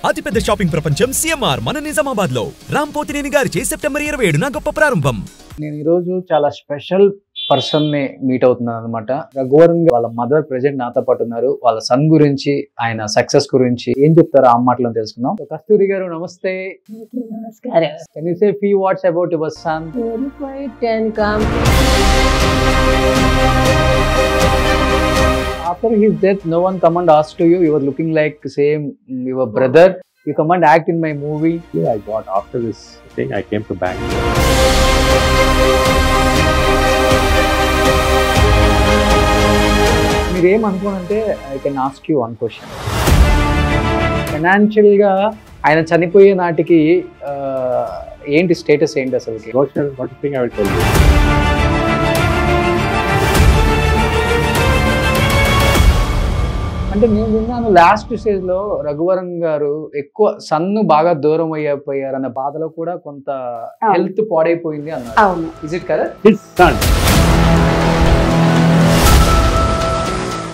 అతిపెద్ద షాపింగ్ ప్రపంచం సిఎంఆర్ మన నిజామాబాద్ లో రాంపోతినేని గారిచే సెప్టెంబర్ 27న గొప్ప ప్రారంభం. నేను ఈ రోజు చాలా స్పెషల్ పర్సన్ ని మీట్ అవుతున్నాను అనమాట. రఘువరన్ వాళ్ళ మదర్ ప్రెజెంట్ నాతో పాటు ఉన్నారు. వాళ్ళ సన్ గురించి, ఆయన సక్సెస్ గురించి ఏం చెప్తారో ఆ మాటలో తెలుసుకుందాం. కస్తూరి గారు నమస్తే. నమస్కారం. Can you say few words about your son? Very quiet and calm. After his death, no one come and asked to you. You were looking like same your brother. You come and act in my movie. Yeah, I got after this thing. I came to Bangalore. మీరు ఏమనుకోనంటే I can ask you one question. ఫైనాన్షియల్గా ఆయన చనిపోయే నాటికి ఏంటి status ఏంటి అసలు? What thing I will tell you. అంటే నేను విన్నాను లాస్ట్ స్టేజ్ లో రఘువరన్ గారు ఎక్కువ సన్ను బాగా దూరం అయిపోయారు అన్న బాధలో కూడా కొంత హెల్త్ పాడైపోయింది అన్నారు. అవును. Is it correct? His son.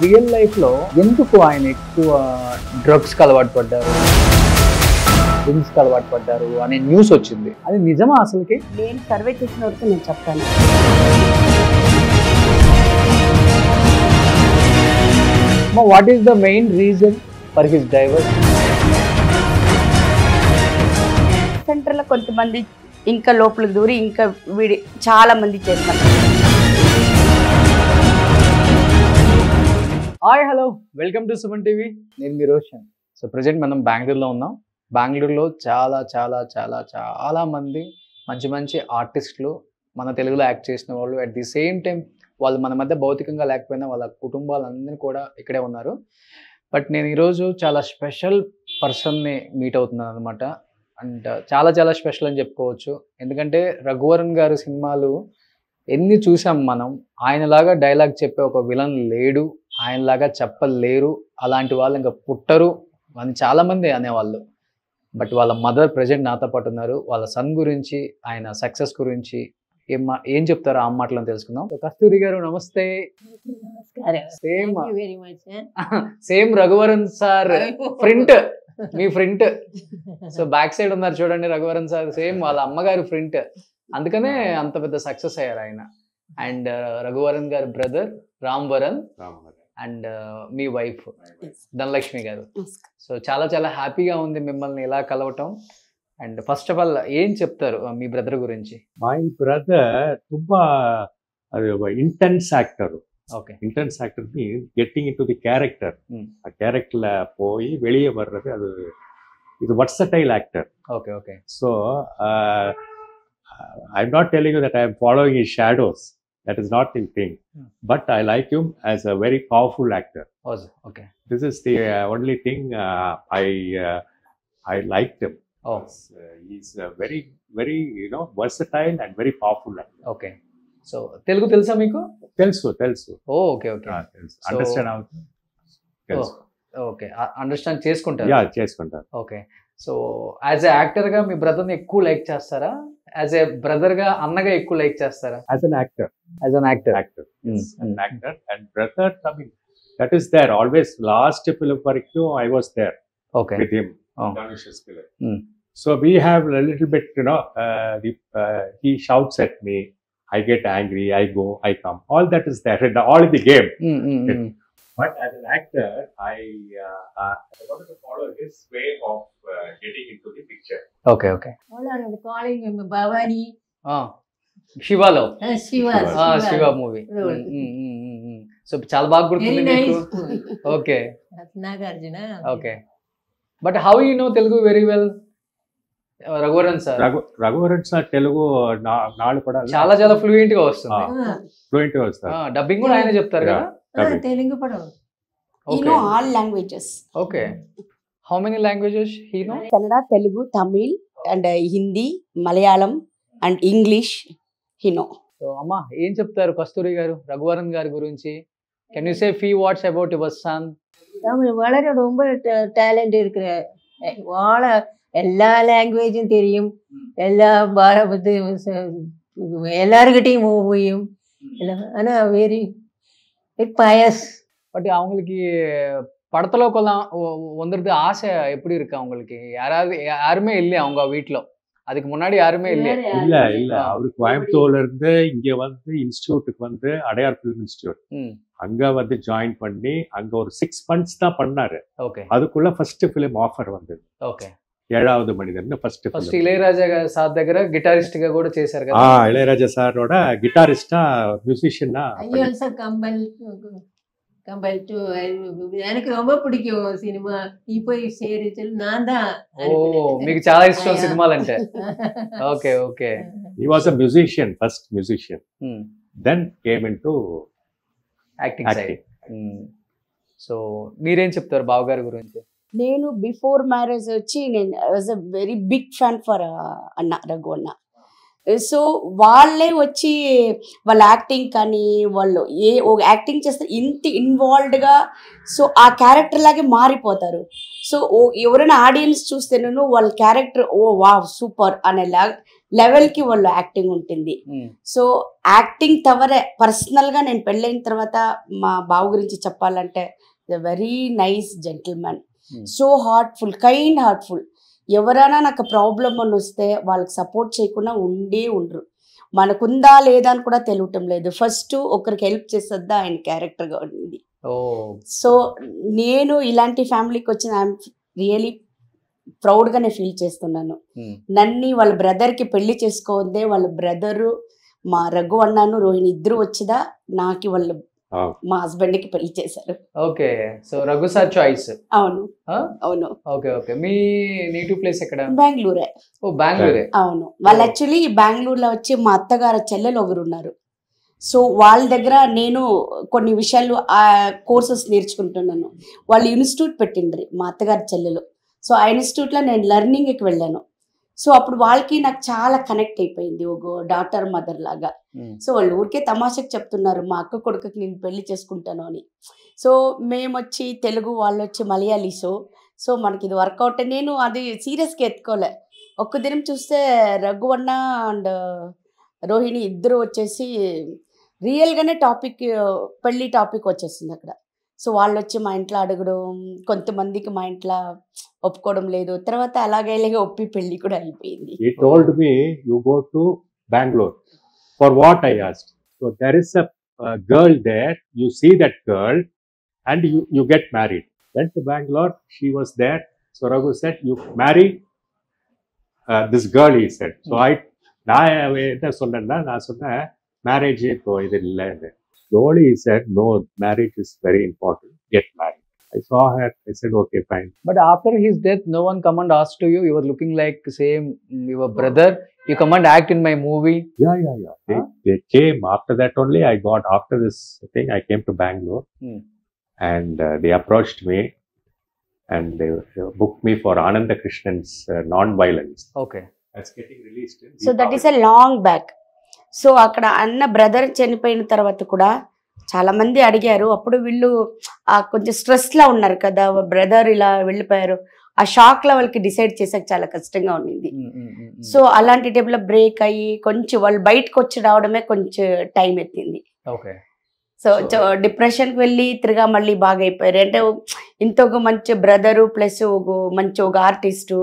Real life లో ఎందుకు ఆయన ఎక్కువ డ్రగ్స్ కి అలవాటు పడ్డారు, డ్రింక్స్ కి అలవాటు పడ్డారు అనే న్యూస్ వచ్చింది. అది నిజమా అసలుకి? నేను సర్వే చేసిన వరకు నేను చెప్తాను. What is the main reason for his divorce? Centre లో కొంతమంది ఇంకా లోపలికి దూరి ఇంకా వీడి చాలా మంది చేస్తారు. Hi, hello, welcome to Suman TV. నేను మీ రోషన్. సో ప్రజెంట్ మనం బెంగళూరులో ఉన్నాం. బెంగళూరులో చాలా చాలా చాలా చాలా మంది మంచి మంచి ఆర్టిస్టులు మన తెలుగులో యాక్ట్ చేసిన వాళ్ళు, అట్ ది సేమ్ టైం వాళ్ళు మన మధ్య భౌతికంగా లేకపోయినా వాళ్ళ కుటుంబాలందరూ కూడా ఇక్కడే ఉన్నారు. బట్ నేను ఈరోజు చాలా స్పెషల్ పర్సన్ని మీట్ అవుతున్నాను అనమాట. అండ్ చాలా చాలా స్పెషల్ అని చెప్పుకోవచ్చు. ఎందుకంటే రఘువరన్ గారు సినిమాలు ఎన్ని చూసాం మనం. ఆయనలాగా డైలాగ్ చెప్పే ఒక విలన్ లేడు, ఆయనలాగా చెప్పలేరు, అలాంటి వాళ్ళు ఇంకా పుట్టరు అని చాలామంది అనేవాళ్ళు. బట్ వాళ్ళ మదర్ ప్రెజెంట్ నాతో పాటు ఉన్నారు. వాళ్ళ సన్ గురించి, ఆయన సక్సెస్ గురించి ఏం చెప్తారో ఆ మాటలో తెలుసుకుందాం. కస్తూరి గారు నమస్తే. Same same Raghuvaran sir print, మీ ప్రింట్. సో బ్యాక్ సైడ్ ఉన్నారు చూడండి రఘువరన్ సార్, సేమ్ వాళ్ళ అమ్మగారు ప్రింట్. అందుకనే అంత పెద్ద సక్సెస్ అయ్యారు ఆయన. అండ్ రఘువరన్ గారి బ్రదర్ రామ్వరన్ అండ్ మీ వైఫ్ ధనలక్ష్మి గారు. సో చాలా చాలా హ్యాపీగా ఉంది మిమ్మల్ని ఇలా కలవటం. అండ్ ఫస్ట్ ఆఫ్ ఆల్ ఏం చెప్తారు మీ బ్రదర్ గురించి? My brother ತುಂಬಾ intense actor. Okay. Intense actor means getting into the character. ఆ క్యారెక్టర్ల పోయి வெளியே வர்றது, அது இது versatile actor. Okay okay. So I'm not telling you that I am following his shadows. That is not the thing. But I like him as a very powerful actor. Okay. This is the only thing I liked him. Oh. He's very, very, versatile and very powerful actor. Okay. So Telugu తెలుసా మీకు? తెలుసు. Okay okay. Understand అవుతుంది. తెలుసు. Okay, understand చేసుకుంటారు. Yeah, చేసుకుంటారు. Okay. So as a actor గా మీ brother ని ఎక్కువ లైక్ చేస్తారా, యాజ్ ఎ బ్రదర్ గా అన్నగా ఎక్కువ లైక్ చేస్తారా? As an actor. As an actor. An actor and brother. I mean, that is there always. Last film varikku I was there. Okay. With him. Oh. Dhanush's film. So we have a little bit, he shouts at me. I get angry. I go. I come. All that is there. All in the game. But as an actor, I wanted to follow his way of getting into the picture. Okay okay. Calling him Bhavani. శివాలో Shiva. Shiva movie. So చాలా బాగా గుర్తుంది మీకు. Okay. Nagarjuna. Okay. But how you know Telugu very well? Raghuvaran sir. Raghuvaran sir Telugu నాలుగు కూడా చాలా చాలా fluent గా వస్తుంది. ఫ్లూయెంట్ గా వస్తారు. డబ్బింగ్ కూడా ఆయన చెప్తారు కదా? Telugu padam. You know all languages. Okay. How many languages he know? Kannada, Telugu, Tamil, and Hindi, Malayalam, and English. He know. So, Amma, ఏం చెప్తారు కస్తూరి గారు రఘువరన్ గారి గురించి? Can you say few words about your son? Tamil வளர ரொம்ப talent இருக்கிற வாழ எல்லா லாங்குவேஜும் தெரியும், எல்லா எல்லாருக்கிட்டையும் மூவியும் ஆனால் வெரி பயஸ். பட் அவங்களுக்கு படத்துல வந்துருது ஆசை எப்படி இருக்கு அவங்களுக்கு? யாருமே இல்லையா அவங்க வீட்டுல? அதுக்கு முன்னாடி யாருமே இல்லையா? இல்ல அவரு கோயம்புத்தூர்ல இருந்து இங்க வந்து இன்ஸ்டிடியூட்டுக்கு வந்து அடையார் ஃபிலிம் இன்ஸ்டிடியூட் அங்க வந்து ஜாயின் பண்ணி அங்க ஒரு 6 months தான் பண்ணாரு. ஓகே. அதுக்குள்ள ஃபர்ஸ்ட் ஃபிலிம் ஆஃபர் வந்தது. ఓకే. 7வது మనిషి ఫస్ట్ ఇళయరాజా సార్ దగ్గర గిటారిస్ట్ గా కూడా చేశారు కదా. ఇళయరాజా సారోட గిటారిஸ்டா மியூசிஷியனா. ஐ ஆல்சோ கம்பல் டு எனக்கு ரொம்ப பிடிக்கும் సినిమా. இப்போ சேரிச்சல் நான் தான். ఓ మీకు చాలా ఇష్టం సినిమాలు అంటే. Okay okay. He was a musician, first musician. Then came into acting side. So మీరేం చెప్తారు బావగారి గురించి? నేను బిఫోర్ మ్యారేజ్ వచ్చి నేను was a very big fan for అన్న రఘు అన్న. సో వాళ్ళే వచ్చి వాళ్ళ యాక్టింగ్ కానీ వాళ్ళు యాక్టింగ్ చేస్తే ఇంత ఇన్వాల్వ్డ్గా సో ఆ క్యారెక్టర్ లాగే మారిపోతారు. సో ఎవరైనా ఆడియన్స్ చూస్తేనూ వాళ్ళ క్యారెక్టర్ ఓ వా సూపర్ అనే లెవెల్కి వాళ్ళ యాక్టింగ్ ఉంటుంది. సో యాక్టింగ్ తవరే పర్సనల్గా నేను పెళ్ళైన తర్వాత మా బావ గురించి చెప్పాలంటే very nice gentlemen, so heartful, kind heartful. ఎవరైనా నాకు ప్రాబ్లం అని వస్తే వాళ్ళకి సపోర్ట్ చేయకుండా ఉండరు. మనకుందా లేదా అని కూడా తెలియటం లేదు. ఫస్ట్ ఒకరికి హెల్ప్ చేసేద్దా ఆయన క్యారెక్టర్గా ఉంది. సో నేను ఇలాంటి ఫ్యామిలీకి వచ్చిన ఐఎమ్ రియలీ ప్రౌడ్గానే ఫీల్ చేస్తున్నాను. నన్ను వాళ్ళ బ్రదర్కి పెళ్లి చేసుకోవద్దే, వాళ్ళ బ్రదరు మా రఘు అన్నాను రోహిణి ఇద్దరు వచ్చిదా నాకు వాళ్ళు మా హస్బెండ్ కి పెళ్లి చేశారు. Okay. So Raghu sir choice. అవును అవును. Okay okay. మీ నేటివ్ ప్లేస్ ఎక్కడ? బెంగళూరే. ఓ బెంగళూరే. అవును. వాళ్ళు యాక్చువల్లీ బెంగళూరులో వచ్చి మా అత్తగారు చెల్లెలు ఒకరు ఉన్నారు. సో వాళ్ళ దగ్గర నేను కొన్ని విషయాలు ఆ కోర్సెస్ నేర్చుకుంటున్నాను. వాళ్ళు ఇన్స్టిట్యూట్ పెట్టిండ్రి మా అత్తగారి చెల్లెలు. సో ఆ ఇన్స్టిట్యూట్లో నేను లెర్నింగ్కి వెళ్ళాను. సో అప్పుడు వాళ్ళకి నాకు చాలా కనెక్ట్ అయిపోయింది, ఒక డాటర్ మదర్ లాగా. సో వాళ్ళు ఊరికే తమాషకు చెప్తున్నారు మా అక్క కొడుకుకి నేను పెళ్లి చేసుకుంటాను అని. సో మేము వచ్చి తెలుగు, వాళ్ళు వచ్చి మలయాళీ. సో మనకి ఇది వర్కౌట్. నేను అది సీరియస్గా ఎత్తుకోలే. ఒక్క దినం చూస్తే రఘు అన్న అండ్ రోహిణి ఇద్దరు వచ్చేసి రియల్గానే టాపిక్, పెళ్లి టాపిక్ వచ్చేసింది అక్కడ. సో వాళ్ళు వచ్చి మా ఇంట్లో అడగడం, కొంతమందికి మా ఇంట్లో ఒప్పుకోవడం లేదు. తర్వాత అలాగే ఒప్పి పెళ్లి కూడా అయిపోయింది. He told me you go to Bangalore. For what I asked. So there is a girl there. You see that girl and you get married. Went to Bangalore. She was there. So Raghu said you marry this girl. He said. So நான் என்ன சொன்னேன்னா நான் சொன்னேன் marriage இப்போ இது இல்லை. Slowly he said no, marriage is very important. Get married. I saw her. I said, okay, fine. But after his death, no one come and asked to you. You were looking like same your brother. You come and act in my movie. Yeah. They came after that only. I got after this thing. I came to Bangalore, and they approached me, and they booked me for Ananda Krishnan's Non-Violence. Okay. That's getting released. So that is a long back. So అక్కడ అన్న brother చనిపోయిన తర్వాత కూడా చాలా మంది అడిగారు. అప్పుడు వీళ్ళు కొంచెం స్ట్రెస్లా ఉన్నారు కదా, బ్రదర్ ఇలా వెళ్ళిపోయారు. ఆ షాక్ లో వాళ్ళకి డిసైడ్ చేసాక చాలా కష్టంగా ఉండింది. సో అలాంటి టైంలో బ్రేక్ అయ్యి కొంచెం వాళ్ళు బయటకు వచ్చి రావడమే కొంచెం టైం ఎత్తింది. సో డిప్రెషన్కి వెళ్ళి తిరిగా మళ్ళీ బాగా అయిపోయారు. అంటే ఇంకొక మంచి బ్రదరు ప్లస్ ఒక ఆర్టిస్టు,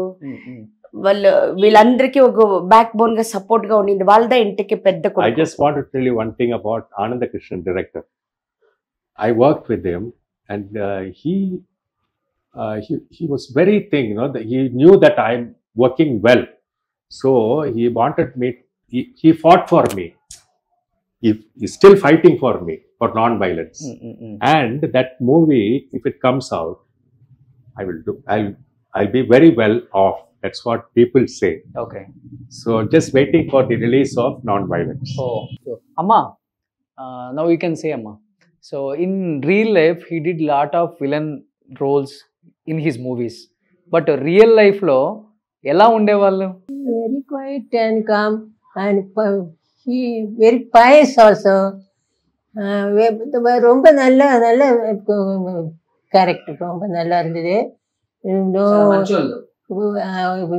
వాళ్ళు వీళ్ళందరికీ ఒక బ్యాక్ బోన్ గా సపోర్ట్ గా ఉండింది. వాళ్ళదే ఇంటికి పెద్ద. I just want to tell you one thing about Ananda Krishnan, director. I worked with him, and he was very thing, he knew that I'm working well, so he wanted me. He fought for me. He's still fighting for me for non-violence. And that movie, if it comes out, I'll be very well off. That's what people say. Okay. So just waiting for the release of Non-Violence. Oh, so Amma, now you can say Amma. So in real life, he did lot of villain roles in his movies. But real life lo, ela undevallu? Very quiet and calm, and he very pious also. ரொம்ப நல்ல character, ரொம்ப நல்லா இருந்தது.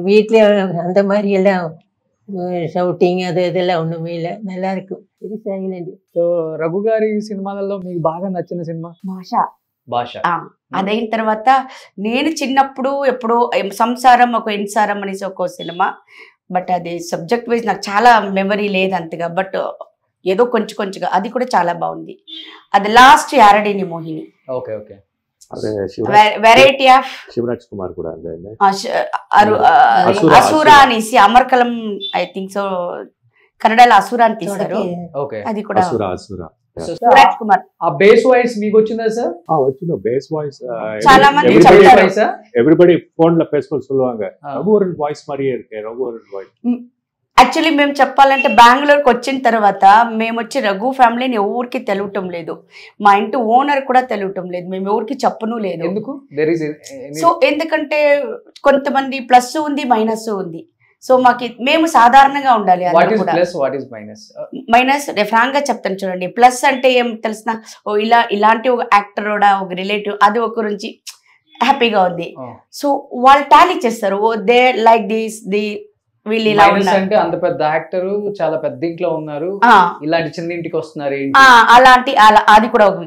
வீட்டில் அந்த மாதிரி எல்லாம் shouting అది இதெல்லாம் ஒண்ணுமே இல்லை, நல்லா இருக்கும். Very silent. సో రఘు గారి సినిమాలలో మీకు బాగా నచ్చిన సినిమా? భాష. భాష. అదైన తర్వాత నేను చిన్నప్పుడు ఎప్పుడో సంసారం ఒక ఇన్సారం అనేసి ఒక సినిమా, బట్ అది సబ్జెక్ట్ వైజ్ నాకు చాలా మెమరీ లేదు అంతగా, బట్ ఏదో కొంచెంగా అది కూడా చాలా బాగుంది. అది last Yaaradi Nee Mohini, okay okay. Variety of Shivaraj Kumar కూడా అసురా అనేసి అమర్కలం ఐ థింక్ సో కన్నడలో అసురా అని తీశారు. ఓకే, అది కూడా అసురా శివరాజ్ కుమార్. ఆ బేస్ వాయిస్ మీకు వచ్చిందా సార్? వచ్చిన బేస్ వాయిస్ చాలా మంది చెప్తారు. ఎవ్రీబడి ఫోన్ల பேசும்போது சொல்லுவாங்க ரகுவரன் வாய்ஸ் மாதிரியே இருக்கு ரகுவரன் வாய்ஸ். యాక్చువల్లీ మేము చెప్పాలంటే బెంగళూరుకి వచ్చిన తర్వాత మేము వచ్చి రఘు ఫ్యామిలీని ఎవరికి తెలియటం లేదు, మా ఇంటి ఓనర్ కూడా తెలియటం లేదు, మేము ఎవరికి చెప్పను లేదు. ఎందుకు? సో ఎందుకంటే కొంతమంది ప్లస్ ఉంది మైనస్ ఉంది, సో మేము సాధారణంగా ఉండాలి. మైనస్ ఫ్రాంక్ గా చెప్తాను చూడండి, ప్లస్ అంటే ఏం తెలిసిన ఇలాంటి ఒక యాక్టర్ ఒక రిలేటివ్ అది ఒక గురించి హ్యాపీగా ఉంది, సో వాళ్ళు టాలీ చేస్తారు. Oh they like this the వీళ్ళు ఇలా అంటే అంత పెద్ద యాక్టర్ చాలా పెద్ద ఇంట్లో ఉన్నారు, ఇలాంటి చిన్న ఇంటికి వస్తున్నారు అలాంటి అది కూడా ఒక.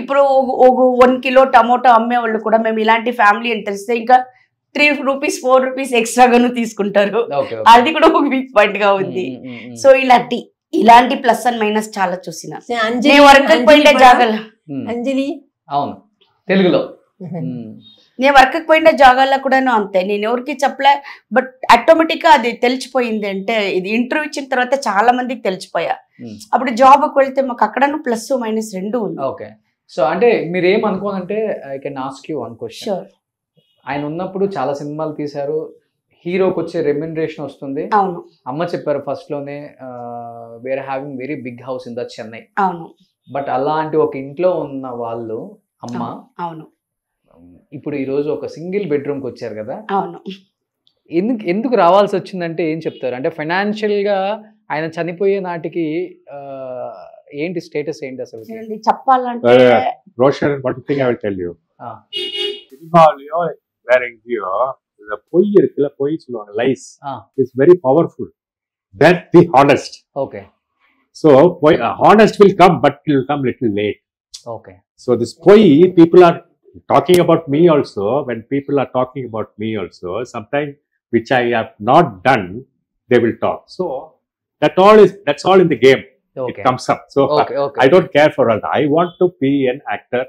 ఇప్పుడు ఒక 1 కిలో టమోటో అమ్మే వాళ్ళు కూడా మేము ఇలాంటి ఫ్యామిలీ అని తెలిస్తే ఇంకా 3 రూపీస్ 4 రూపీస్ ఎక్స్ట్రాగాను తీసుకుంటారు, అది కూడా ఒక వీక్ పాయింట్ గా ఉంది. సో ఇలాంటి ప్లస్ అండ్ మైనస్ చాలా చూసిన. అంజలి అవును తెలుగులో నేను వర్క్ పోయిన జాగాల్లో కూడాను అంతే, నేను ఎవరికి చెప్పలే, బట్ ఆటోమేటిక్ గా అది తెలిసిపోయింది. అంటే ఇది ఇంటర్వ్యూ ఇచ్చిన తర్వాత చాలా మందికి తెలిసిపోయా. అప్పుడు జాబ్కి వెళ్తే మాకు అక్కడను ప్లస్ మైనస్ 2 ఉంది. ఓకే, సో అంటే మీరు ఏమనుకోనంటే I can ask you one question. Sure. ఆయన ఉన్నప్పుడు చాలా సినిమాలు తీశారు, హీరోకి వచ్చే రెమ్యునరేషన్ వస్తుంది. అవును, అమ్మ చెప్పారు ఫస్ట్ లోనే where having very big house in the Chennai. అవును, బట్ అలాంటి ఒక ఇంట్లో ఉన్న వాళ్ళు అమ్మ అవును ఇప్పుడు ఈ రోజు ఒక సింగిల్ బెడ్రూమ్ కి వచ్చారు కదా, అవును. ఎందుకు రావాల్సి వచ్చిందంటే ఏం చెప్తారు? అంటే ఫైనాన్షియల్ గా ఆయన చనిపోయే నాటికి ఏంటి స్టేటస్ ఏంటి అసలు చెప్పాలంటే? Roshan one thing I will tell you, సినిమాలో వేற எங்கேயோ இந்த பொய் இருக்குல்ல, பொய் சொல்லுவாங்க, lies is very powerful than the honest. Okay, so honest will come but it will come little late. Okay, so this பொய் people are talking about me also, when people are talking about me also, sometimes which I have not done, they will talk. So that's all in the game. Okay. It comes up. So okay. I don't care for all that. I want to be an actor,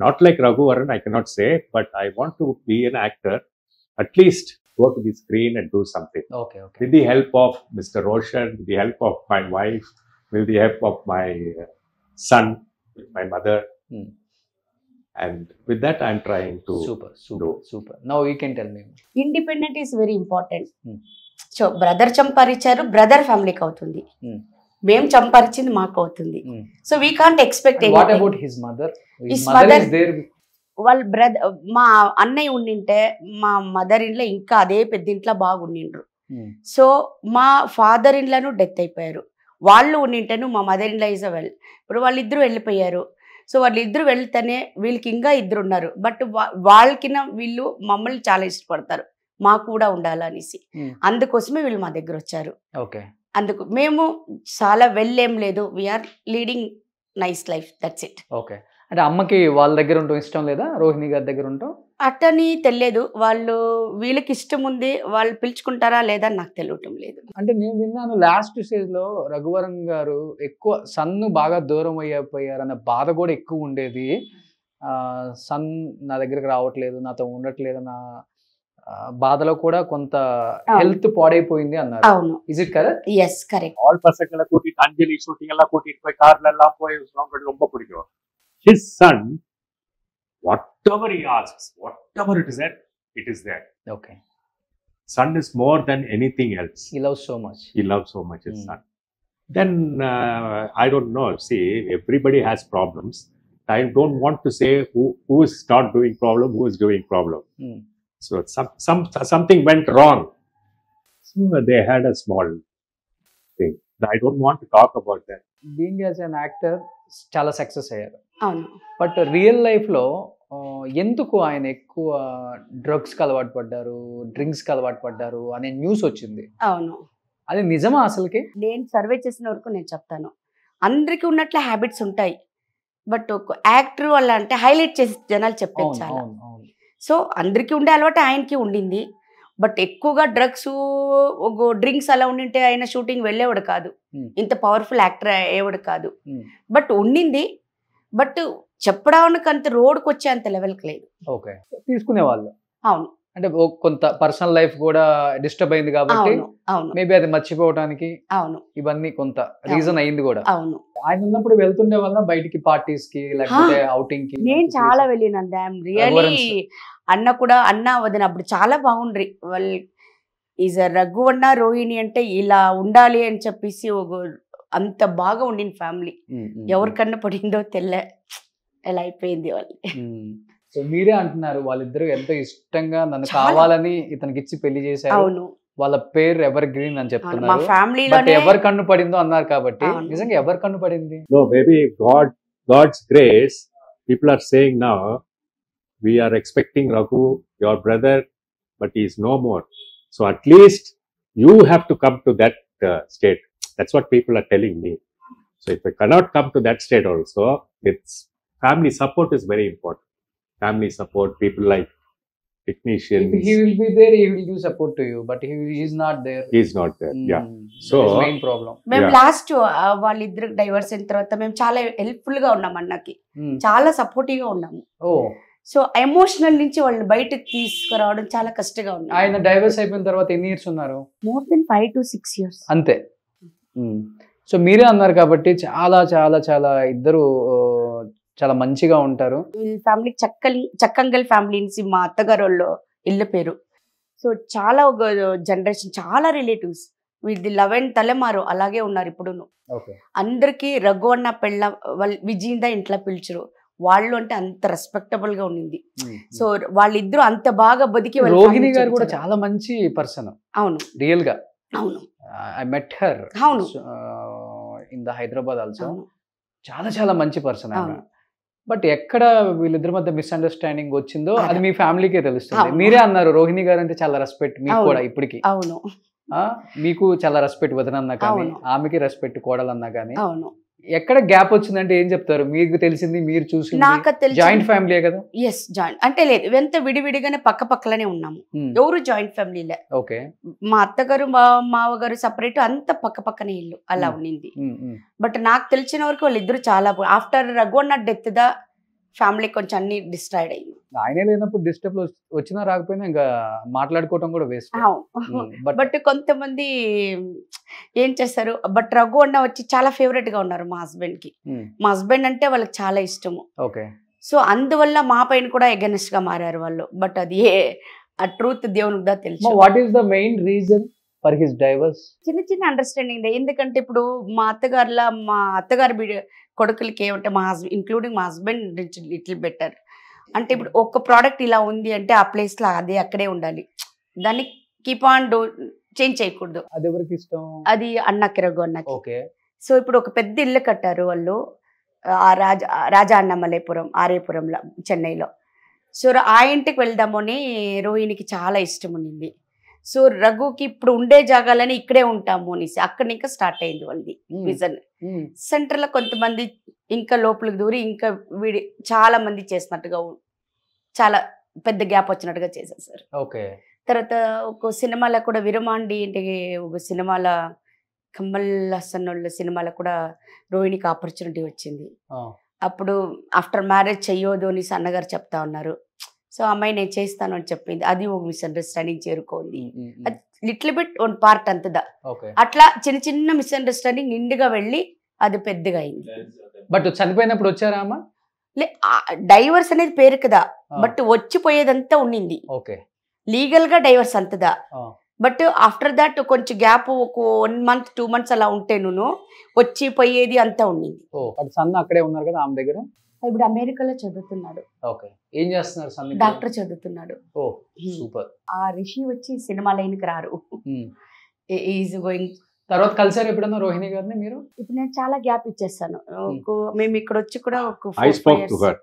not like Raghuvaran, I cannot say, but I want to be an actor, at least go to the screen and do something. Okay. With the help of Mr. Roshan, with the help of my wife, with the help of my son, with my mother. And with that I'm trying to super. Now you can tell me. Independent is very important. So brother చంపారిచ్చారు, brother ఫ్యామిలీకి అవుతుంది, మేము చంపారిచింది మాకు అవుతుంది. So we can't expect. What about his mother? His mother వాళ్ళ brother, మా అన్నయ్య ఉండింటే మా మదర్ ఇంట్లో ఇంకా అదే పెద్ద ఇంట్లో బాగుండిండ్రు. సో మా ఫాదర్ ఇన్లను డెత్ అయిపోయారు, వాళ్ళు ఉండింటేను మా మదర్ ఇన్లా ఈజ్ వెల్. ఇప్పుడు వాళ్ళిద్దరూ వెళ్ళిపోయారు. సో వాళ్ళిద్దరు వెళ్తేనే వీళ్ళకి ఇంకా 2 ఉన్నారు, బట్ వాళ్ళకిన వీళ్ళు మమ్మల్ని చాలా ఇష్టపడతారు, మాకు కూడా ఉండాలనేసి. అందుకోసమే వీళ్ళు మా దగ్గర వచ్చారు. ఓకే, అందుకు మేము చాలా వెళ్ళేం లేదు, we are leading nice life, that's it. Okay, అంటే అమ్మకి వాళ్ళ దగ్గర ఉండటం ఇష్టం లేదా, రోహిణి గారి దగ్గర ఉండటం? అట్టని తెలియదు, వాళ్ళు వీళ్ళకి ఇష్టం ఉంది, వాళ్ళు పిలుచుకుంటారా లేదా నాకు తెలియటం లేదు. అంటే నేను విన్నాను లాస్ట్ స్టేజ్ లో రఘువరన్ గారు ఎక్కువ సన్ను బాగా దూరం అయిపోయారు అన్న బాధ కూడా ఎక్కువ ఉండేది. సన్ నా దగ్గరకు రావట్లేదు, నాతో ఉండట్లేదు అన్న బాధలో కూడా కొంత హెల్త్ పాడైపోయింది అన్నారు. అవును, is it correct? Yes correct. ஆல் பசங்களை கூட்டிட்டு அஞ்சலி ஷூட்டிங் எல்லாம் கூட்டிட்டு போய் கார்ல எல்லாம் போய் ரொம்ப பிடிக்கும். His son, whatever he asks, whatever it is there. Okay. Son is more than anything else. He loves so much. He loves so much his son. Then I don't know. See, everybody has problems. I don't want to say who is not doing problem, who is doing problem. So something went wrong. So they had a small thing. I don't want to talk about that. Being as an actor, చాలా success అయ్యారు. అవును, but real life లో ఎందుకు ఆయన ఎక్కువ డ్రగ్స్కి అలవాటు పడ్డారు, డ్రింక్స్కి అలవాటు పడ్డారు అనే న్యూస్ వచ్చింది. అవును, అది నిజమా? అసలుకి నేను సర్వే చేసిన వరకు నేను చెప్తాను, అందరికీ ఉన్నట్లే హ్యాబిట్స్ ఉంటాయి. బట్ ఒక యాక్టర్ వల్ల అంటే హైలైట్ చేసి జనాలు చెప్పేది అవును చాలా. అవును అవును సో అందరికీ ఉండే అలవాటు ఆయనకి ఉండింది. బట్ ఎక్కువగా డ్రగ్స్ డ్రింక్స్ అలా ఉండింటే ఆయన షూటింగ్ వెళ్ళేవాడు కాదు, Hmm. ఇంత పవర్ఫుల్ యాక్టర్ అయ్యేవాడు కాదు. Hmm. బట్ ఉండింది, బట్ చెప్పడానికి అంత రోడ్కి వచ్చే అంత లెవెల్కి లేదు. ఓకే తీసుకునే వాళ్ళు అవును అంటే కొంత పర్సనల్ లైఫ్ కూడా డిస్టర్బ్ అయింది కాబట్టి అవును అవును మేబీ అది మర్చిపోవడానికి అవును ఇవన్నీ కొంత రీజన్ అయింది కూడా. అవును. ఆయన ఉన్నప్పుడు వెళ్తుండే వల్ల బయటికి పార్టీస్ కి లేకపోతే outing కి నేను చాలా వెళ్ళినాను. ఐఎమ్ రియలీ అన్న కూడా అన్న వదిన అప్పుడు చాలా బాగుండ్రి వాళ్ళు. ఈజ్ రఘు అన్న రోహిణి అంటే ఇలా ఉండాలి అని చెప్పేసి అంత బాగా ఉండింది ఫ్యామిలీ. ఎవరికన్నా పడిందో తెల్ల ఎలా అయిపోయింది వాళ్ళు. సో మీరే అంటున్నారు వాళ్ళిద్దరు ఎంతో ఇష్టంగా నన్ను చాలా. కావాలని ఇతనికి ఇచ్చి పెళ్లి చేశారు, అవును వాళ్ళ పేరు ఎవర్ గ్రీన్ అని అవును. మా చెప్తున్నారు. బట్ ఫ్యామిలీలోనే ఎవరు కన్ను పడిందో అన్నారు కాబట్టి అవును. నిజంగా ఎవరు కన్ను పడింది? No, maybe God's grace. People are saying now, we are expecting Raghu, your brother, but he is no more. So at least you have to come to that state. That's what people are telling me. So if I cannot come to that state also, it's family support is very important. Family support, people like technicians. He will be there, he will give support to you, but he is not there. He's not there. Yeah. So So- main problem. మేము Yeah. Last వాళ్ళిద్దరు divorce అయిన తర్వాత మేము చాలా helpful గా ఉన్నాం అన్నకి, చాలా సపోర్టివ్ గా ఉన్నాము. ఓ సో ఎమోషనల్ నుంచి వాళ్ళని బయటకు తీసుకురావడం చాలా కష్టంగా ఉంది. ఆయన డైవర్స్ అయిపోయిన తర్వాత ఎన్ని ఇయర్స్ ఉన్నారు? More than 5 to 6 years. అంతే. సో మీరే అన్నారు కాబట్టి చాలా చాలా చాలా ఇద్దరు చాలా మంచిగా ఉంటారు. వీళ్ళ ఫ్యామిలీ చక్కంగల్ ఫ్యామిలీ నుంచి మా అత్తగారు వాళ్ళు ఇళ్ళ పేరు. సో చాలా ఒక జనరేషన్, చాలా రిలేటివ్స్ వీళ్ళది 11 తలమారు అలాగే ఉన్నారు ఇప్పుడును. ఓకే అందరికీ రఘు అన్న పెళ్ళ వాళ్ళు విజయిందా ఇంట్లో పిలిచరు. వాళ్ళు అంటే అంత రెస్పెక్టబుల్ గా ఉండింది. సో వాళ్ళిద్దరూ అంత బాగా బతికి వాళ్ళ రోహిణి family గారు కూడా చూపించారు. చాలా మంచి పర్సన్ అవును రియల్ గా. అవును ఐ మెట్ హర్ అవును ఇన్ ద హైదరాబాద్ ఆల్సో. అవును చాలా చాలా మంచి పర్సన్ ఆమె. అవును. బట్ ఎక్కడ వీళ్ళిద్దరి మధ్య మిస్అండర్స్టాండింగ్ వచ్చిందో అదే. అది మీ ఫ్యామిలీకే తెలుస్తుంది. అవును. మీరే అన్నారు రోహిణి గారు అంటే చాలా రెస్పెక్ట్ మీకు అవును. కూడా ఇప్పటికి. అవును మీకు చాలా రెస్పెక్ట్ వదనన్నా కానీ అవును. ఆమెకి రెస్పెక్ట్ కోడలన్నా కానీ అవును. ఎక్కడ గ్యాప్ వచ్చిందంటే ఏం చెప్తారు? మీకు తెలిసింది, మీరు చూసి నాకు తెలిసి జాయింట్ ఫ్యామిలీ కదా? ఎస్ జాయింట్ అంటే లేదు, ఇవంతా విడివిడిగానే పక్క పక్కలనే ఉన్నాము. ఎవరు జాయింట్ ఫ్యామిలీలే. ఓకే. మా అత్తగారు మా మావగారు సపరేట్, అంత పక్క పక్కనే ఇల్లు అలా ఉండింది. బట్ నాకు తెలిసిన వరకు వాళ్ళిద్దరు చాలా ఆఫ్టర్ రఘువన్న డెత్ దా ఫ్యామిలీ కొంచెం అన్ని డిస్ట్రాయిడ్ అయ్యింది. ఆయనే లేనప్పుడు డిస్టర్బ్ వచ్చినా రాకపోయినా ఇంకా మాట్లాడుకోవటం కూడా వేస్ట్. బట్ కొంతమంది ఏం చేస్తారు, బట్ రఘు అన్న వచ్చి చాలా ఫేవరెట్ గా ఉన్నారు మా హస్బెండ్ కి. మా హస్బెండ్ అంటే వాళ్ళకి చాలా ఇష్టము. ఓకే. సో అందువల్ల మా పైన కూడా ఎగనెస్ట్ గా మారారు వాళ్ళు. బట్ అది ఆ ట్రూత్ దేవునికి దా తెలుసు. What is the main reason for his divorce? చిన్న చిన్న అండర్స్టాండింగ్. ఎందుకంటే ఇప్పుడు మా అత్తగారి కొడుకులకి ఏమంటే మా హస్బెండ్ ఇంక్లూడింగ్ మా హస్బెండ్ లిటిల్ బెటర్ అంటే ఇప్పుడు ఒక ప్రోడక్ట్ ఇలా ఉంది అంటే ఆ ప్లేస్ లో అది అక్కడే ఉండాలి, దాన్ని కీప్ ఆన్ చేంజ్ చేయకూడదు. అది ఎవరికి ఇష్టం? అది అన్నకి రఘు అన్నకి. ఓకే. సో ఇప్పుడు ఒక పెద్ద ఇల్లు కట్టారు వాళ్ళు ఆ రాజా అన్నమలైపురం ఆర్యపురంలో చెన్నైలో. సో ఆ ఇంటికి వెళ్దామని రోహిణికి చాలా ఇష్టం ఉండింది. సో రఘుకి ఇప్పుడు ఉండే జాగాలని ఇక్కడే ఉంటాము అనేసి అక్కడ ఇంకా స్టార్ట్ అయింది వాళ్ళది రీజన్. సెంటర్ లో కొంతమంది ఇంకా లోపలికి దూరి ఇంకా చాలా మంది చేసినట్టుగా చాలా పెద్ద గ్యాప్ వచ్చినట్టుగా చేసేసారు. ఓకే. తర్వాత ఒక సినిమాలో కూడా విరమాండి అంటే ఒక సినిమాలో కమల్ హాసన్ వాళ్ళ సినిమాలో కూడా రోహిణికి ఆపర్చునిటీ వచ్చింది. అప్పుడు ఆఫ్టర్ మ్యారేజ్ చెయ్యొద్దు అని అన్నగారు చెప్తా ఉన్నారు. సో అమ్మాయి నేను చేస్తాను అని చెప్పింది. అది ఒక మిస్అండర్స్టాండింగ్ చేరుకోండి. అది లిటిల్ బిట్ వన్ పార్ట్ అంతదా. అట్లా చిన్న చిన్న మిస్అండర్స్టాండింగ్ నిండుగా వెళ్ళి అది పెద్దగా అయింది. బట్ చనిపోయినప్పుడు వచ్చారా అమ్మ? డైవర్స్ అనేది పేరు కదా, బట్ వచ్చిపోయేదంతా ఉండింది. ఓకే. లీగల్ గా డైవర్స్ అంతదా. బట్ ఆఫ్టర్ దాట్ కొంచెం గ్యాప్ ఒక 1 month 2 months అలా ఉంటే నువ్వు వచ్చి పోయేది అంతా ఉండింది. సన్ అక్కడే ఉన్నారు కదా ఆమె దగ్గర? ఇప్పుడు అమెరికాలో చదువుతున్నాడు. ఓకే. ఏం చేస్తున్నారు సన్? డాక్టర్ చదువుతున్నాడు. ఓ సూపర్. ఆ రిషి వచ్చి సినిమా లైన్కి రారు. Is going. తర్వాత కలిసారు ఎప్పుడన్నా రోహిణి గారిని మీరు? ఇప్పుడు నేను చాలా గ్యాప్ ఇచ్చేస్తాను. మేము ఇక్కడ వచ్చి కూడా ఒక I spoke to her.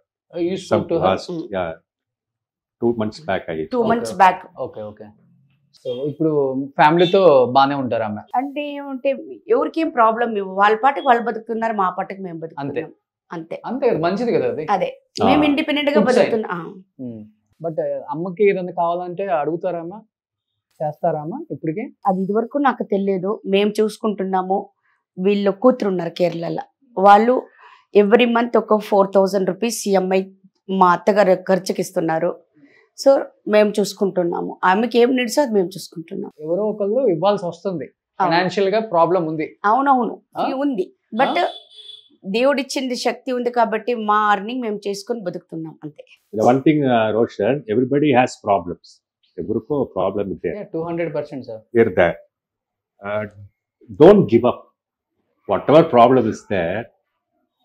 You spoke to her? Yeah. 2 months back. 2 months back. Okay okay. So ఇప్పుడు ఫ్యామిలీతో బానే ఉంటారు ఆమె? అంటే ఏమంటే ఎవరికి ఏం ప్రాబ్లం, వాళ్ళ పాటికి వాళ్ళు బతుకుతున్నారు, మా పాటికి మేము బతుకుతున్నాం. అంతే అంతే కదా, మంచిది కదా అది. అదే మేము ఇండిపెండెంట్ గా Good side. బతుకుతున్నాం. బట్ అమ్మకి ఏదైనా కావాలంటే అడుగుతారమ్మా, చేస్తారమ్మా ఇప్పటికి? అది ఇదివరకు నాకు తెలియదు. మేము చూసుకుంటున్నాము. వీళ్ళు కూతురు ఉన్నారు కేరళలో, వాళ్ళు ఎవ్రీ మంత్ ఒక 4,000 రూపీస్ ఈఎంఐ మా అత్తగారు ఖర్చుకి ఇస్తున్నారు. సో మేము చూసుకుంటున్నాము. ఆమెకి ఏం నీడ్స్ అది మేము చూసుకుంటున్నాం. ఎవరో ఒకళ్ళు ఇవ్వాల్సి వస్తుంది, ఫైనాన్షియల్ గా ప్రాబ్లం ఉంది. అవునవును ఆ? ఉంది, బట్ దేవుడిచ్చింది శక్తి ఉంది కాబట్టి మా అర్నింగ్ మేము చేసుకొని బతుకుతున్నాం అంతే. The one thing, Roshan, everybody has problems. Everyko problem is there. 200% sir. They're there. Don't give up. Whatever problem is there,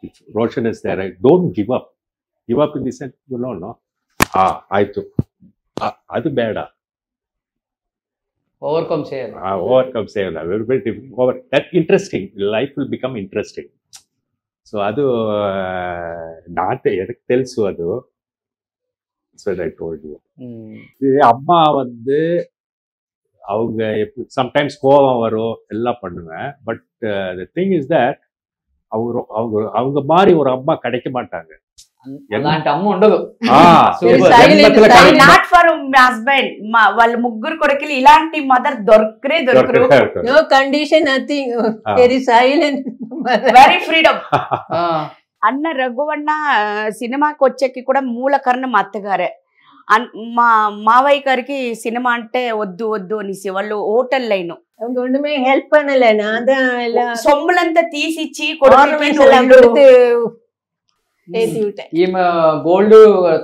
if Roshan is there, right? Don't give up. Give up in the sense, you know, no? Aitu. Adu beda. Overcome చేయాలి. Overcome say everybody over. That interesting. Life will become interesting. So adu not edak telusu adu. That's what I told you. அம்மா வந்து அவங்க sometimes கோபம் வரும், எல்லாம் பண்ணுவேன். But the thing is that அவங்க அவங்க அவங்க மாதிரி ஒரு அம்மா கிடைக்க மாட்டாங்க. అలాంటి అమ్మ ఉండదు. నాట్ ఫర్ హస్బెండ్, వాళ్ళ ముగ్గురు కొడుకులు ఇలాంటి మదర్ దొరకరు. No condition, nothing. Very silent. Very freedom. అన్న రఘువన్న సినిమాకి వచ్చేకి కూడా మూల కారణం మా అత్తగారే. మా మావయ్య గారికి సినిమా అంటే వద్దు వద్దు అనేసి వాళ్ళు హోటల్ లైన్ அவங்க ஒண்ணுமே ஹெல்ப் பண்ணல. நான் தான் எல்லாம் సొమ్ములంతా తీసిచ్చి ornaments எல்லாம் கொடுத்து ஏத்தி விட்டேன். ఈమె గోల్డ్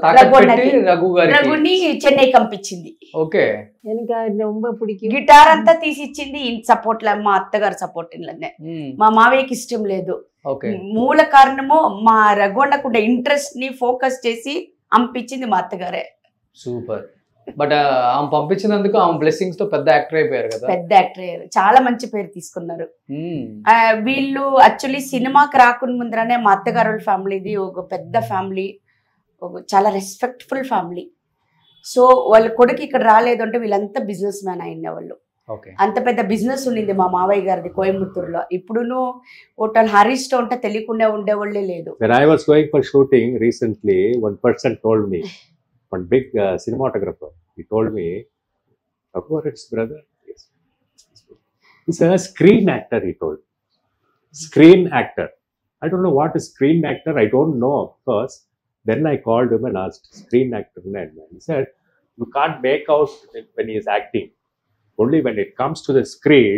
తాకట్టు పెట్టి రఘు గారికి రఘుని చెన్నై పంపించింది. ఓకే. எனக்கு அது ரொம்ப பிடிக்கும். గిటార్ అంతా తీసిచ్చింది సపోర్ట్ లా, మా అత్తగారు సపోర్ట్ లోనే. మా మావయ్యకి ఇష్టం లేదు. ఓకే. మూల కారణము మా రఘువన్నకుండ ఇంట్రెస్ట్ ని ఫోకస్ చేసి పంపించింది మా అత్తగారే. సూపర్. బట్ ఆమె పంపించినందుకు ఆమె బ్లెస్సింగ్స్ తో పెద్ద యాక్టర్ అయిపోయారు కదా. పెద్ద యాక్టర్ అయ్యారు, చాలా మంచి పేరు తీసుకున్నారు. వీళ్ళు యాక్చువల్లీ సినిమాకి రాకుండా ముందరనే మా అత్తగారు వాళ్ళ ఫ్యామిలీది ఒక పెద్ద ఫ్యామిలీ, ఒక చాలా రెస్పెక్ట్ఫుల్ ఫ్యామిలీ. సో వాళ్ళ కొడుకు ఇక్కడ రాలేదు అంటే వీళ్ళంతా బిజినెస్ మ్యాన్ అయిన వాళ్ళు. అంత పెద్ద బిజినెస్ ఉండింది మా మావయ్య గారిది కోయంబత్తూరులో. ఇప్పుడును హోటల్ హరీష్ ఉంటే తెలియకుండా ఉండేవాళ్ళే లేదు. When I was going for shooting recently, one person told me, one big cinematographer, he told me, Raghuvaran's brother, yes, he's a screen actor, he told. Screen actor. I don't know what is screen actor, I don't know, of course. Then I called him and asked, screen actor, and he said, you can't make out when he is acting. Only when it comes to the screen,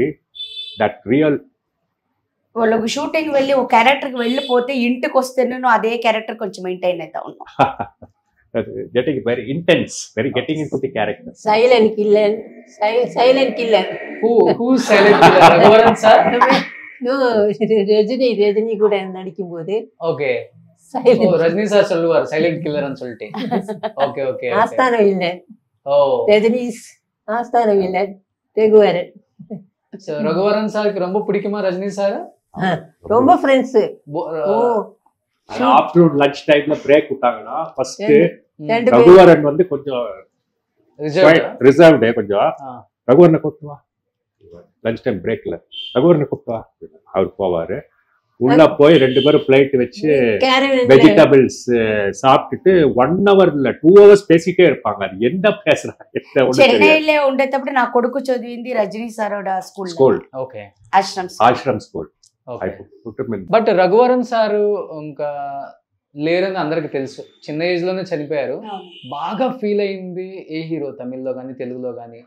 that real. వాళ్ళకు shooting వెళ్ళి ఒక క్యారెక్టర్కి వెళ్ళిపోతే ఇంటికి వస్తే నేను అదే character కొంచెం మెయింటైన్ అవుతా ఉన్నాం. Getting very intense, very getting into the character. Silent killer. Silent killer. Who silent killer? Raghuvaran sir? No, Rajini கூட நடிக்கும் போது. Okay. So ரஜினி சார் சொல்லுவார் சைலண்ட் கில்லர்னு சொல்லிட்டு. Okay okay. ஆஸ்தான வில்லன். ஓ. ரஜினி ஆஸ்தான வில்லன் ரகுவரன். So ரகுவரன் சாருக்கு ரொம்ப பிடிக்குமா ரஜினி சார்? ரொம்ப ஃப்ரெண்ட்ஸ். ஓ. ஆஃப்டர்நூன் லஞ்ச் டைம்ல பிரேக் விட்டாங்கன்னா ஃபர்ஸ்ட் ரகுவரன் வந்து கொஞ்சம் ரிசர்வ்டு, கொஞ்சம் ரகுவரனை கூப்பிட்டு வா லஞ்ச் டைம் பிரேக்ல, ரகுவரனை கூப்பிட்டு வா அவர் போவாரு. உள்ள போய் 2 பேரும் பிளேட் வச்சு வெஜிடபிள்ஸ் சாப்பிட்டுட்டு 1 hour இல்ல 2 hours பேசிட்டே இருப்பாங்க. அது என்ன பேசுறாங்க? చెన్నైలో ఉండేటప్పుడు నా కొడుకు చదివింది Rajini sir school. Okay. Ashram school. But Raghuvaran sir ఇంకా లేరని అందరికి తెలుసు, చిన్న ఏజ్ లోనే చనిపోయారు. బాగా ఫీల్ అయింది ఏ హీరో తమిళ్లో గానీ తెలుగులో గానీ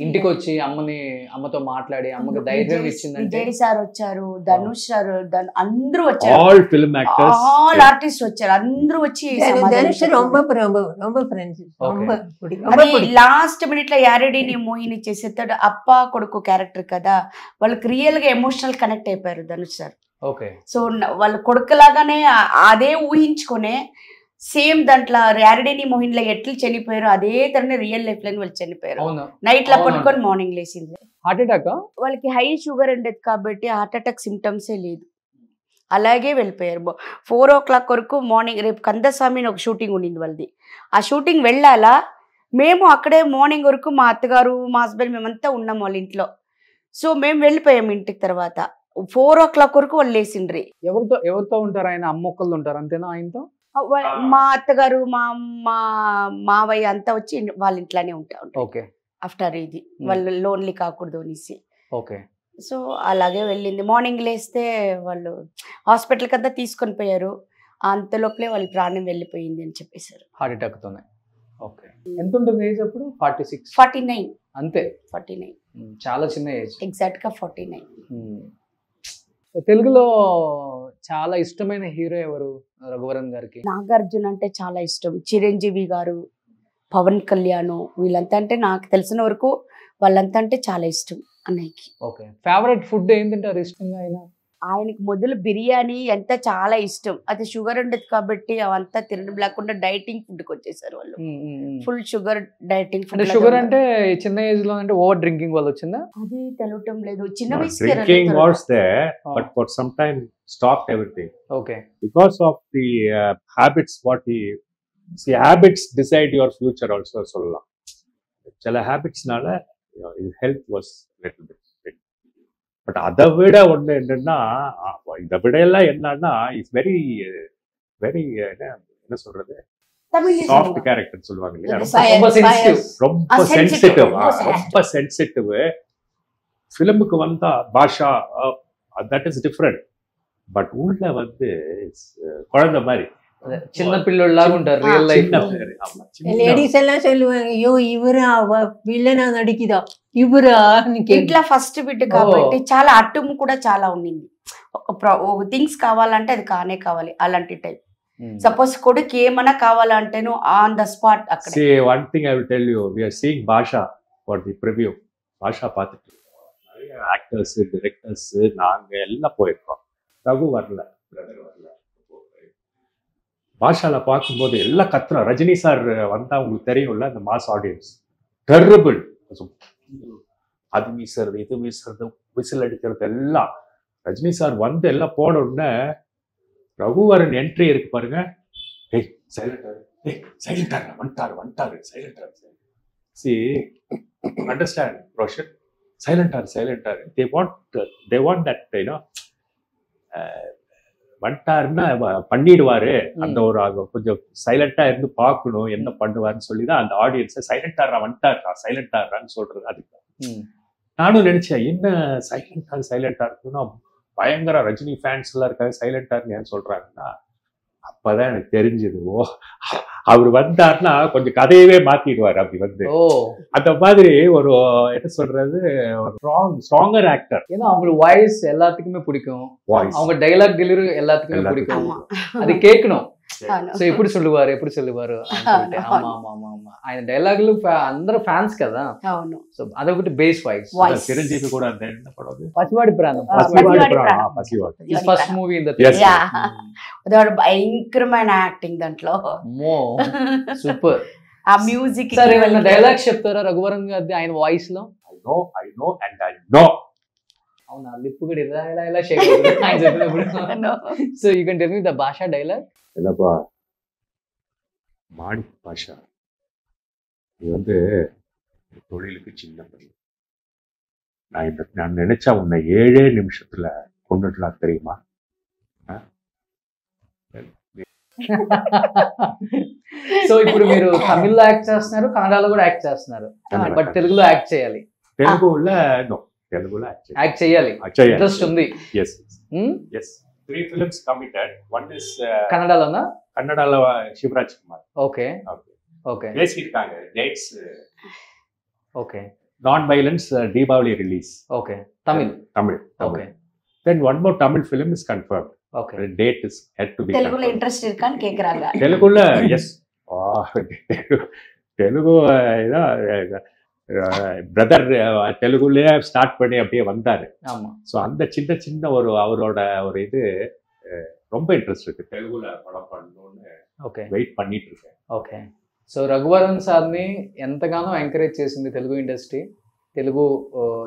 ఇంటికి వచ్చి అమ్మతో మాట్లాడి అమ్మకి ధైర్యం ఇచ్చిందంటే? విజయ్ సార్ వచ్చారు, ధనుష్ సార్, అందరూ వచ్చారు, all film actors, all artist వచ్చారు, అందరూ వచ్చి ధనుష్ ரொம்ப ఫ్రెండ్స్, ரொம்ப లాస్ట్ మినిట్ లో యారెడీని మోహిని చేసేస్తాడు. అప్ప కొడుకు క్యారెక్టర్ కదా, వాళ్ళకి రియల్ గా ఎమోషనల్ కనెక్ట్ అయిపోయారు ధనుష్ సార్. ఓకే. సో వాళ్ళ కొడుకులాగానే అదే ఊహించుకునే సేమ్ దాంట్లో యారెడీని మోహిన్లో ఎట్లు చనిపోయారు అదే తరనే రియల్ లైఫ్ లో వాళ్ళు చనిపోయారు. నైట్ లో పడుకొని మార్నింగ్ లేచింది. హార్ట్ అటాక్ వాళ్ళకి హై షుగర్ ఉండేది కాబట్టి హార్ట్ అటాక్ సిమ్టమ్సే లేదు, అలాగే వెళ్ళిపోయారు. 4 o'clock వరకు మార్నింగ్. రేపు కందస్వామిని ఒక షూటింగ్ ఉండింది వాళ్ళది, ఆ షూటింగ్ వెళ్ళాలా. మేము అక్కడే మార్నింగ్ వరకు మా అత్తగారు మా హస్బెండ్ మేమంతా ఉన్నాం వాళ్ళ ఇంట్లో. సో మేము వెళ్ళిపోయాము ఇంటికి. తర్వాత 4 o'clock వరకు వాళ్ళు లేచిండ్రి. ఎవరితో ఉంటారు ఆయన? అమ్మ ఒక్కళ్ళు ఉంటారు అంతేనా ఆయనతో? మా అత్తగారు మా మావయ్య అంతా వచ్చి వాళ్ళ ఇంట్లోనే ఉంటారు. ఓకే. ఆఫ్టర్ ఇది వాళ్ళు లోన్లీ కాకూడదు అనేసి. ఓకే. సో అలాగే వెళ్ళింది. మార్నింగ్ లేస్తే వాళ్ళు హాస్పిటల్కి అంతా తీసుకొని పోయారు. అంత లోపలే వాళ్ళ ప్రాణం వెళ్ళిపోయింది అని చెప్పేశారు. హార్ట్ అటాక్ తోనే. ఓకే. ఎంత ఉంటుంది ఏజ్ అప్పుడు? 46, 49. అంతే. 49 చాలా చిన్న ఏజ్. ఎగ్జాక్ట్ గా 49. తెలుగులో చాలా ఇష్టమైన హీరో ఎవరు రఘువరన్ గారికి? నాగార్జున అంటే చాలా ఇష్టం. చిరంజీవి గారు, పవన్ కళ్యాణ్, వీళ్ళంతా అంటే నాకు తెలిసిన వరకు వాళ్ళంతా అంటే చాలా ఇష్టం అన్నయ్యకి. ఓకే. ఫేవరెట్ ఫుడ్ ఏం తింటారు ఇష్టంగా ఆయన? ఆయనకి మొదలు బిర్యానీ ఎంత చాలా ఇష్టం. అది షుగర్ ఉండదు కాబట్టి అవంతా తినడం లేకుండా డైటింగ్ ఫుడ్కి వచ్చేసారు వాళ్ళు. Full sugar dieting food. Sugar అంటే చిన్న ఏజ్ లో అంటే ఓవర్ డ్రింకింగ్ వల్ల వచ్చిందా? అది తెలియటం లేదు. చిన్న Drinking was there, but for some time stopped everything. Okay. Because of the habits, habits decide your future also. சொல்லலாம். சில habitsனால health was little bit. But அதை விட ஒன்று என்னன்னா, இதை விட எல்லாம் என்னன்னா இட்ஸ் வெரி வெரி என்ன சொல்றது, சாஃப்ட் கேரக்டர் சொல்லுவாங்க இல்லையா, ரொம்ப சென்சிட்டிவ். ரொம்ப சென்சிட்டிவ். ஃபிலிமுக்கு வந்தா பாஷா தட் இஸ் டிஃப்ரெண்ட். பட் உள்ள வந்து குழந்தை மாதிரி చిన్న పిల్లలాగా ఉంటారు రియల్ లైఫ్. లేడీస్ ఎல்லாம் சொல்லுவாங்க, ஐயோ இவரா విలనా నడికిదా ఇవరా. ఇంట్లో ఫస్ట్ బిడ్ కాబట్టి చాలా అట్టుము కూడా చాలా ఉండింది. ఒక థింగ్స్ కావాలంటే అది కానే కావాలి అలాంటి టైప్. సపోజ్ కొడుకు ఏమన్నా కావాలంటేను ఆన్ ద స్పాట్ అక్కడ. One thing I will tell you, we are seeing Baasha for the preview. Baasha பார்த்துட்டு நிறைய ஆக்டர்ஸ் டைரக்டர்ஸ் நாங்க எல்லாம் போயிருக்கோம். ரகு வரல, பிரதர் வரல. பாஷால பார்க்கும்போது எல்லாம் கத்துறோம். ரஜினி சார் வந்தா உங்களுக்கு தெரியும்ல, அந்த மாஸ் ஆடியன்ஸ் டெர்ரிபிள். அது வீசுறது இது வீசுறது விசில் அடிக்கிறது எல்லாம். ரஜினி சார் வந்து எல்லாம் போன உடனே ரகுவரன் என்ட்ரி இருக்கு பாருங்க. ஏய் சைலண்டா வந்துட்டாரு சைலண்டா. சி அண்டர்ஸ்டாண்ட் ரோஷன், சைலண்டா. they want that, you know, வந்துட்டாருன்னா பண்ணிடுவாரு. அந்த ஒரு கொஞ்சம் சைலண்டா இருந்து பார்க்கணும் என்ன பண்ணுவாருன்னு சொல்லிதான் அந்த ஆடியன்ஸை சைலண்டாரா சைலண்டாரான்னு சொல்றது. அதுக்கு நானும் நினைச்சேன், என்ன சைலண்டா இருக்குன்னா பயங்கர ரஜினி ஃபேன்ஸ் எல்லாம் இருக்காங்க, சைலண்டாருன்னு ஏன் சொல்றாங்கன்னா அப்பதான் எனக்கு தெரிஞ்சது, ஓ அவர் வந்தாருன்னா கொஞ்சம் கதையவே மாத்திடுவாரு. அப்படி வந்து அந்த மாதிரி ஒரு என்ன சொல்றது, ஸ்ட்ராங்கர் ஆக்டர். ஏன்னா அவங்களுக்கு வாய்ஸ் எல்லாத்துக்குமே பிடிக்கும், அவங்க டைலாக் டெலிவரி எல்லாத்துக்குமே பிடிக்கும், அது கேட்கணும். ఎప్పుడు சொல்லுவாரு ఆయన డైలాగులు అందరూ ఫ్యాన్స్ కదా. సో అదొకటి బేస్ వాయిస్. చిరంజీవి కూడా అంతే. పసివాడి ప్రాణం ఫస్ట్ మూవీ ఇన్ ద భయంకరమైన యాక్టింగ్ దాంట్లో. సూపర్. ఆ మ్యూజిక్ డైలాగ్స్ చెప్తారా రఘువరన్ గారి ఆయన వాయిస్ లో? I know and I know. అవునా, లిప్ కూడా ఇలా షేక్ అవుతుంది ఆయన చెప్పినప్పుడు. So you can tell me the భాషా డైలాగ్. இல்லப்பா மாணி பாஷா, நீ வந்து தொழிலுக்கு சின்ன பையன். நான் நினைச்சா உன்னை 7 நிமிஷத்துல கொண்டுடலாம் தெரியுமா? సో ఇప్పుడు మీరు తమిళ్లో యాక్ట్ చేస్తున్నారు, కన్నడలో కూడా యాక్ట్ చేస్తున్నారు, బట్ తెలుగులో యాక్ట్ చేయాలి. తెలుగులో యాక్ట్ చేయాలి, ఇంట్రెస్ట్ ఉంది. Yes. 3 films committed. One is కన్నడలోనా? కన్నడలో శివరాజ్ కుమార్. ఓకే. பேசிட்டாங்க dates. Okay. Non violence Deepavali release. Okay. Tamil. Okay. Then one more Tamil film is confirmed. Okay. The date is had to be confirmed. తెలుగులో interest இருக்கான்னு கேக்குறாங்க. తెలుగులో yes. Telugu brother தெலுங்குலயே start பண்ணி அப்படியே வந்தாரு. So அந்த சின்ன சின்ன அவரோட ஒரு இது ரொம்ப ఇంట్రెస్ట్ இருக்கு, తెలుగుல படம் பண்ணணும்னு వెయిట్ பண்ணிட்டு இருக்கேன். ఓకే. సో రఘువరన్ సార్ని ఎంతగానో ఎంకరేజ్ చేసింది తెలుగు ఇండస్ట్రీ. తెలుగు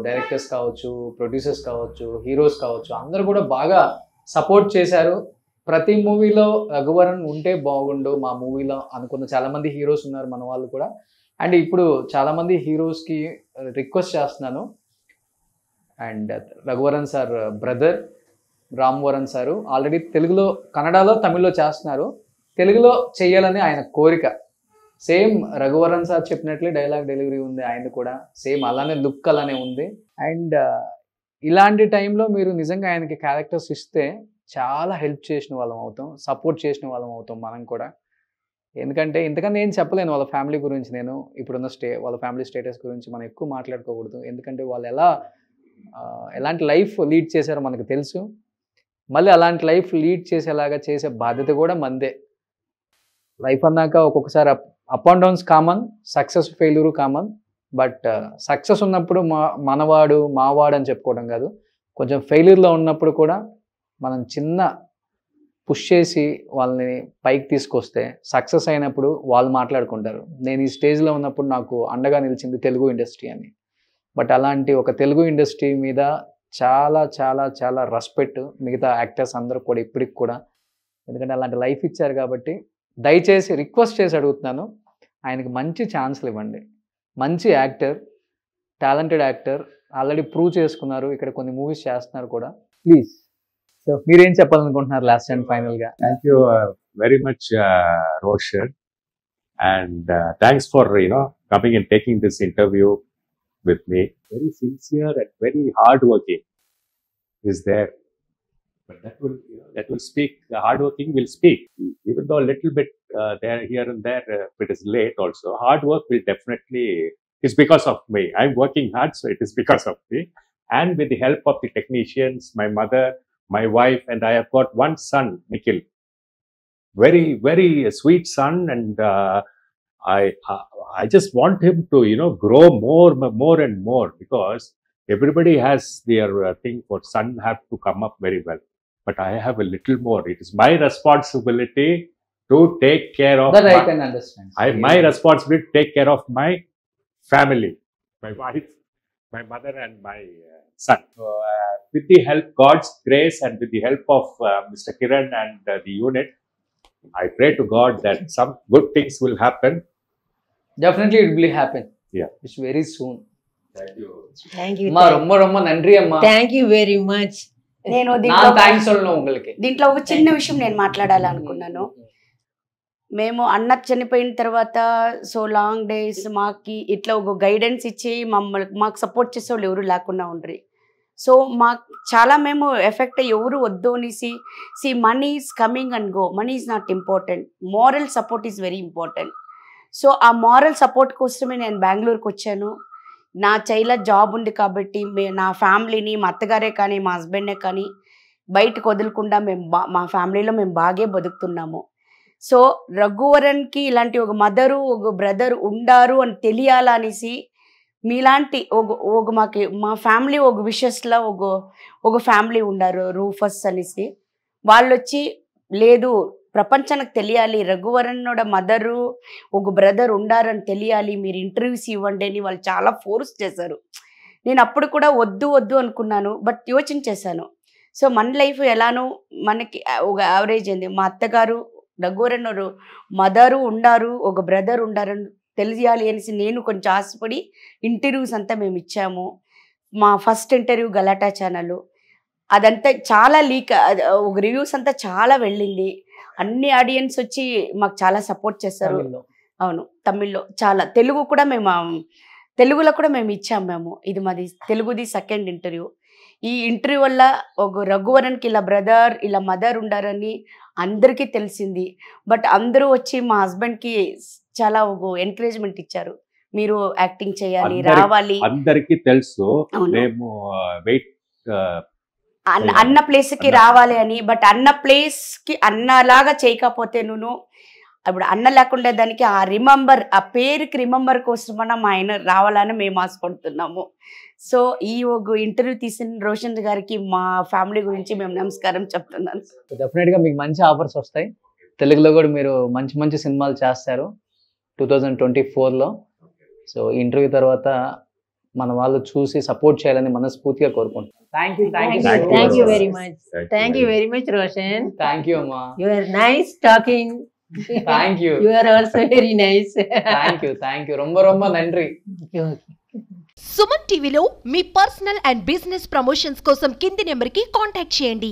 డైరెక్టర్స్ కావచ్చు, ప్రొడ్యూసర్స్ కావచ్చు, హీరోస్ కావచ్చు, అందరూ కూడా బాగా సపోర్ట్ చేశారు. ప్రతి మూవీలో రఘువరన్ ఉంటే బాగుండు మా మూవీలో అనుకున్న చాలామంది హీరోస్ ఉన్నారు మన వాళ్ళు కూడా. అండ్ ఇప్పుడు చాలామంది హీరోస్కి రిక్వెస్ట్ చేస్తున్నాను, and Raghuvaran sir brother Ram Varan sir already తెలుగులో, కన్నడలో, తమిళ్లో చేస్తున్నారు. తెలుగులో చెయ్యాలని ఆయన కోరిక. సేమ్ రఘువరన్ సార్ చెప్పినట్లే డైలాగ్ డెలివరీ ఉంది ఆయన కూడా, సేమ్ అలానే లుక్ అలానే ఉంది. అండ్ ఇలాంటి టైంలో మీరు నిజంగా ఆయనకి క్యారెక్టర్స్ ఇస్తే చాలా హెల్ప్ చేసిన వాళ్ళం అవుతాం, సపోర్ట్ చేసిన వాళ్ళం అవుతాం మనం కూడా. ఎందుకంటే ఇంతకన్నా ఏం చెప్పలేను వాళ్ళ ఫ్యామిలీ గురించి. నేను ఇప్పుడున్న వాళ్ళ ఫ్యామిలీ స్టేటస్ గురించి మనం ఎక్కువ మాట్లాడుకోకూడదు. ఎందుకంటే వాళ్ళు ఎలాంటి లైఫ్ లీడ్ చేశారో మనకు తెలుసు. మళ్ళీ అలాంటి లైఫ్ లీడ్ చేసేలాగా చేసే బాధ్యత కూడా మందే. లైఫ్ అన్నాక ఒక్కొక్కసారి up and downs common, success failure common. But success ఉన్నప్పుడు మనవాడు మావాడు అని చెప్పుకోవడం కాదు, కొంచెం ఫెయిల్యూర్లో ఉన్నప్పుడు కూడా మనం చిన్న పుష్ చేసి వాళ్ళని పైకి తీసుకొస్తే సక్సెస్ అయినప్పుడు వాళ్ళు మాట్లాడుకుంటారు, నేను ఈ స్టేజ్లో ఉన్నప్పుడు నాకు అండగా నిలిచింది తెలుగు ఇండస్ట్రీ అని. బట్ అలాంటి ఒక తెలుగు ఇండస్ట్రీ మీద చాలా చాలా చాలా రెస్పెక్ట్ మిగతా యాక్టర్స్ అందరూ కూడా ఇప్పటికి కూడా. ఎందుకంటే అలాంటి లైఫ్ ఇచ్చారు కాబట్టి దయచేసి రిక్వెస్ట్ చేసి అడుగుతున్నాను, ఆయనకి మంచి ఛాన్స్లు ఇవ్వండి. మంచి actor, talented actor, already prove చేసుకున్నారు, ఇక్కడ కొన్ని మూవీస్ చేస్తున్నారు కూడా. ప్లీజ్. సో మీరేం చెప్పాలనుకుంటున్నారు లాస్ట్ అండ్ ఫైనల్గా? Thank you very much Roshan, and thanks for coming and taking this interview with me. Very sincere and very hard working is there, but that will speak. The hard working will speak, even though a little bit there, here and there, if it is late also. Hard work will definitely, it's because of me. I'm working hard, so it is because of me, and with the help of the technicians, my mother, my wife, and I have got one son, Nikhil, very very sweet son, and I just want him to grow more and more, because everybody has their thing for son have to come up very well, but I have a little more. It is my responsibility to take care of that. I can understand. My responsibility to take care of my family, my wife, my mother, and my son. So, with the help, God's grace, and with the help of Mr. Kiran and the unit, I pray to God that some good things will happen. Definitely it will happen. Yeah. It's very soon. Thank you. Thank you. అమ్మా రొమ్మ రొమ్మ నండ్రి అమ్మా. Thank you very much. నేను நான் thanks சொல்லணும் உங்களுக்கு. దీంట్లో ఒక చిన్న విషయం నేను మాట్లాడాలనుకున్నాను. మేము అన్న చనిపోయిన తర్వాత సో లాంగ్ డేస్ మాకు ఇట్లా ఒక గైడెన్స్ ఇచ్చి మాకు సపోర్ట్ చేసే వాళ్ళు ఎవరు లేకుండా ఉండ్రి. సో మాకు చాలా మేము ఎఫెక్ట్ ఎవరు వద్దు అనేసి, money is coming and go, money is not important, moral support is very important. So ఆ మారల్ సపోర్ట్ కోసమే నేను బెంగళూరుకి వచ్చాను. నా చైల జాబ్ ఉంది కాబట్టి నా ఫ్యామిలీని, మా అత్తగారే కానీ మా హస్బెండే కానీ బయటకు వదలకుండా మా ఫ్యామిలీలో మేము బాగే బతుకుతున్నాము. సో రఘువరన్కి ఇలాంటి ఒక మదరు ఒక బ్రదర్ ఉండారు అని తెలియాలా అనేసి మీలాంటి మాకు మా ఫ్యామిలీ ఒక విషెస్లో ఒక ఫ్యామిలీ ఉండారు రూఫస్ అనేసి. వాళ్ళు వచ్చి లేదు ప్రపంచానికి తెలియాలి రఘువరన్నోడ మదరు ఒక బ్రదర్ ఉండారని తెలియాలి, మీరు ఇంటర్వ్యూస్ ఇవ్వండి అని వాళ్ళు చాలా ఫోర్స్ చేశారు. నేను అప్పుడు కూడా వద్దు అనుకున్నాను, బట్ యోచన చేశాను. సో మన లైఫ్ ఎలానో మనకి ఒక యావరేజ్ అయింది. మా అత్తగారు రఘువరన్నోరు మదరు ఉండారు ఒక బ్రదర్ ఉండారని తెలియాలి అనేసి నేను కొంచెం ఆశపడి ఇంటర్వ్యూస్ అంతా మేము ఇచ్చాము. మా ఫస్ట్ ఇంటర్వ్యూ గలాటా ఛానల్ అదంతా చాలా లీక్, ఒక రివ్యూస్ అంతా చాలా వెళ్ళింది. అన్ని ఆడియన్స్ వచ్చి మాకు చాలా సపోర్ట్ చేస్తారు. అవును, తమిళ్లో చాలా, తెలుగులో కూడా మేము ఇచ్చాము. ఇది మాది తెలుగుది సెకండ్ ఇంటర్వ్యూ. ఈ ఇంటర్వ్యూ వల్ల ఒక రఘువరన్కి ఇలా బ్రదర్ ఇలా మదర్ ఉండారని అందరికీ తెలిసింది. బట్ అందరూ వచ్చి మా హస్బెండ్కి చాలా ఒక ఎంకరేజ్మెంట్ ఇచ్చారు, మీరు యాక్టింగ్ చేయాలి, రావాలి. అందరికీ తెలుసు మేము వెయిట్ అన్న ప్లేస్కి రావాలి అని. బట్ అన్న ప్లేస్కి అన్నలాగా చేయకపోతే నువ్వు ఇప్పుడు అన్న లేకుండా దానికి ఆ పేరుకి రిమెంబర్ కోసమన్నా మా ఆయన రావాలని మేము ఆశపడుతున్నాము. సో ఈ ఒక ఇంటర్వ్యూ తీసిన రోషన్ గారికి మా ఫ్యామిలీ గురించి మేము నమస్కారం చెప్తున్నాను. డెఫినెట్గా మీకు మంచి ఆఫర్స్ వస్తాయి. తెలుగులో కూడా మీరు మంచి మంచి సినిమాలు చేస్తారు 2024లో. సో ఇంటర్వ్యూ తర్వాత మన వాళ్ళు చూసి సపోర్ట్ చేయాలని మనస్ఫూర్తిగా కోరుకుంటున్నాను. Thank you very much. Thank you very much, Roshan. Thank you, Amma. You are nice talking. Thank you. You are also very nice. Thank you. Romba nandri. Okay. Suman టీవీలో మీ personal and business promotions కోసం కింది నెంబర్కి contact చేయండి.